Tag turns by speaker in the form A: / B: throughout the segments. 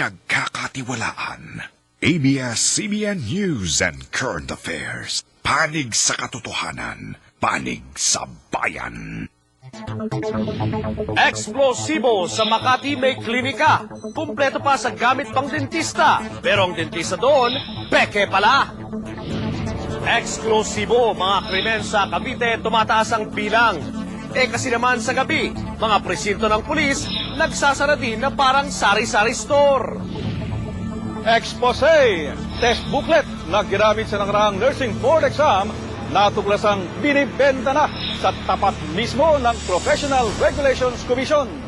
A: pinagkakatiwalaan. ABS-CBN News and Current Affairs. Panig sa katotohanan. Panig sa bayan.
B: Eksplosibo sa Makati may klinika. Kumpleto pa sa gamit pang dentista. Pero ang dentista doon, peke pala. Eksplosibo, mga krimen sa Cavite, tumataas ang bilang. Kasi naman sa gabi, mga presinto ng pulis, nagsasara din na parang sari-sari store.
C: Expose! Test booklet na ginamit sa nakaraang nursing board exam natuklasang binibenta na sa tapat mismo ng Professional Regulations Commission.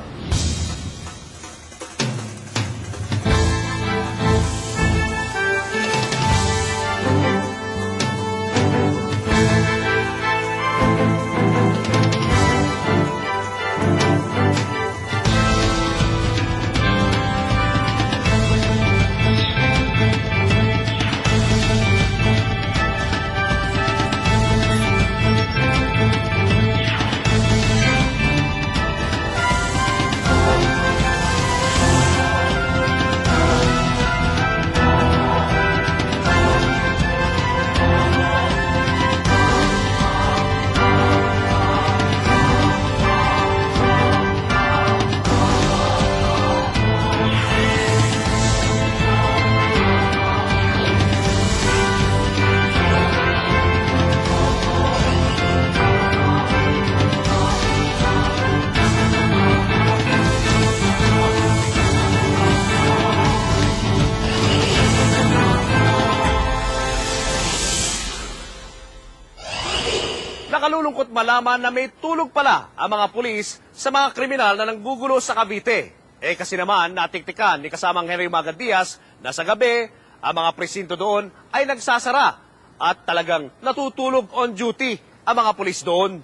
B: Nakalulungkot malaman na may tulog pala ang mga pulis sa mga kriminal na nanggugulo sa Cavite. Kasi naman natiktikan ni kasamang Henry Magad Diaz na sa gabi ang mga presinto doon ay nagsasara at talagang natutulog on duty ang mga pulis doon.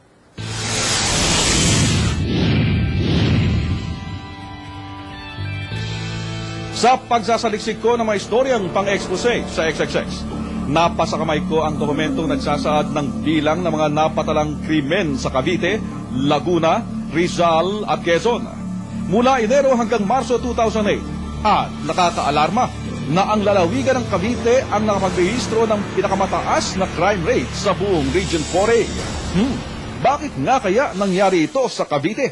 C: Sa pagsasaliksik ko ng mga istoryang pang-expose sa XXX, napasakamay ko ang dokumentong nagsasaad ng bilang ng mga napatalang krimen sa Cavite, Laguna, Rizal at Quezon. Mula Enero hanggang Marso 2008 at nakakaalarma na ang lalawigan ng Cavite ang nakapagrehistro ng pinakamataas na crime rate sa buong Region 4A. Bakit nga kaya nangyari ito sa Cavite?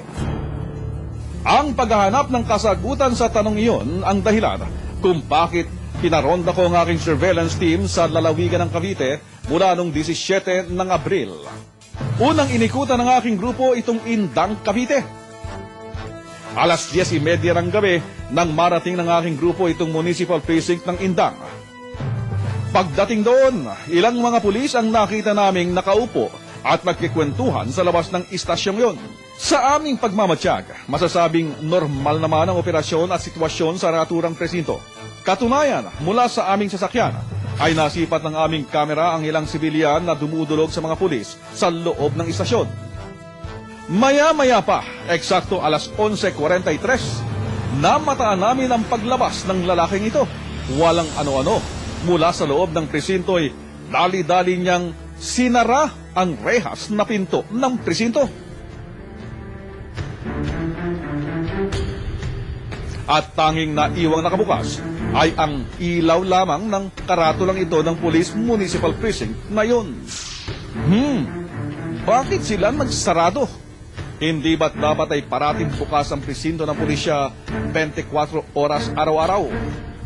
C: Ang paghahanap ng kasagutan sa tanong iyon ang dahilan kung bakit pinaronda ko ang aking surveillance team sa lalawigan ng Cavite mula noong 17 ng Abril. Unang inikutan ng aking grupo itong Indang, Cavite. Alas 10:30 ng gabi nang marating ng aking grupo itong municipal precinct ng Indang. Pagdating doon, ilang mga pulis ang nakita naming nakaupo at nagkikwentuhan sa labas ng istasyong yon. Sa aming pagmamatsyag, masasabing normal naman ang operasyon at sitwasyon sa naturang presinto. Katunayan, mula sa aming sasakyan ay nasipat ng aming kamera ang ilang sibilyan na dumudulog sa mga pulis sa loob ng istasyon. Maya-maya pa, eksakto alas 11:43, namataan namin ang paglabas ng lalaking ito. Walang ano-ano, mula sa loob ng presinto ay dali-dali niyang sinara ang rehas na pinto ng presinto. At tanging naiwang nakabukas ay ang ilaw lamang ng karatulang ito ng Police Municipal Precinct na yun. Bakit sila nagsarado? Hindi ba't dapat ay parating bukas ang presinto ng pulisya 24 oras araw-araw?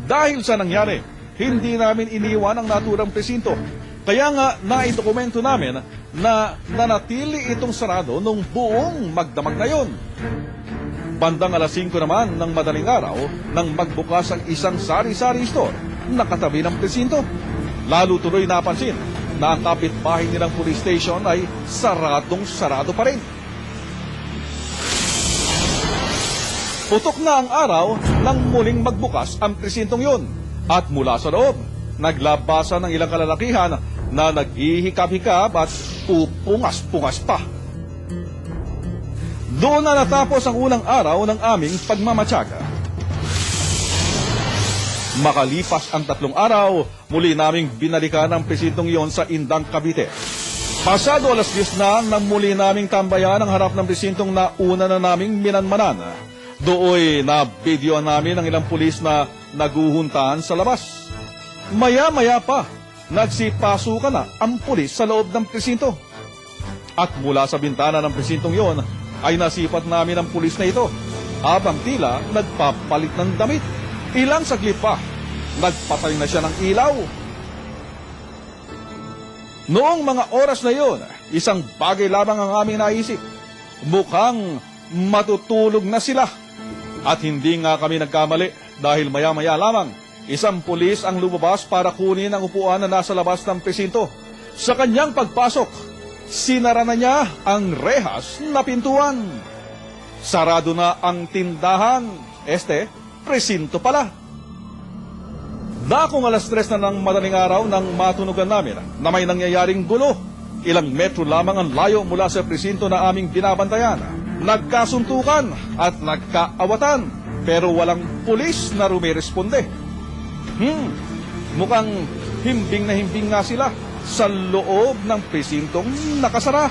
C: Dahil sa nangyari, hindi namin iniwan ang naturang presinto. Kaya nga naidokumento namin na nanatili itong sarado nung buong magdamag na yun. Bandang alas 5 naman ng madaling araw nang magbukas ang isang sari-sari store na katabi ng presinto. Lalo tuloy napansin na ang kapitbahay nilang police station ay saradong-sarado pa rin. Putok na ang araw nang muling magbukas ang presintong yun. At mula sa loob, naglabasan ng ilang kalalakihan na naghihikap-hikap at pupungas-pungas pa. Doon na natapos ang unang araw ng aming pagmamatyaga. Makalipas ang 3 araw, muli naming binalikan ang presintong iyon sa Indang, Cavite. Pasado alas 10 na nang muli naming tambayan ang harap ng presintong na una na naming minanmanan. Dooy na video namin ang ilang pulis na naguhuntahan sa labas. Maya-maya pa, nagsipasukan na ang pulis sa loob ng presinto. At mula sa bintana ng presintong yon ay nasipat namin ang pulis na ito habang tila nagpapalit ng damit. Ilang saglit pa, nagpatay na siya ng ilaw. Noong mga oras na yon, isang bagay lamang ang aming naisip. Mukhang matutulog na sila. At hindi nga kami nagkamali dahil maya-maya lamang, isang pulis ang lumabas para kunin ang upuan na nasa labas ng presinto. Sa kanyang pagpasok, sinara na niya ang rehas na pintuan. Sarado na ang tindahan. Presinto pala. Dakong alas 3 na ng madaling araw nang matunugan namin na may nangyayaring gulo. Ilang metro lamang ang layo mula sa presinto na aming binabantayan. Nagkasuntukan at nagkaawatan pero walang pulis na rumiresponde. Mukhang himbing na himbing nga sila sa loob ng presintong nakasara.